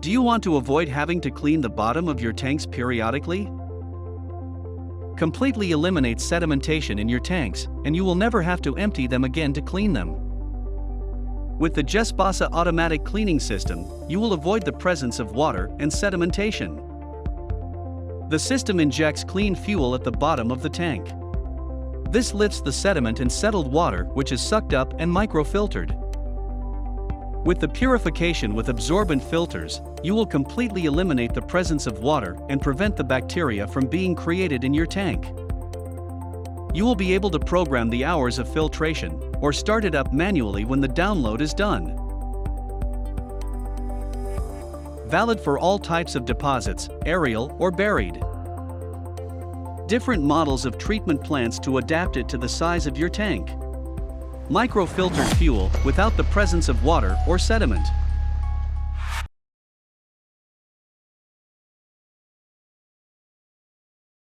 Do you want to avoid having to clean the bottom of your tanks periodically? Completely eliminate sedimentation in your tanks, and you will never have to empty them again to clean them. With the Jespasa automatic cleaning system, you will avoid the presence of water and sedimentation. The system injects clean fuel at the bottom of the tank. This lifts the sediment and settled water, which is sucked up and microfiltered. With the purification with absorbent filters, you will completely eliminate the presence of water and prevent the bacteria from being created in your tank. You will be able to program the hours of filtration, or start it up manually when the download is done. Valid for all types of deposits, aerial or buried. Different models of treatment plants to adapt it to the size of your tank. Microfiltered fuel without the presence of water or sediment.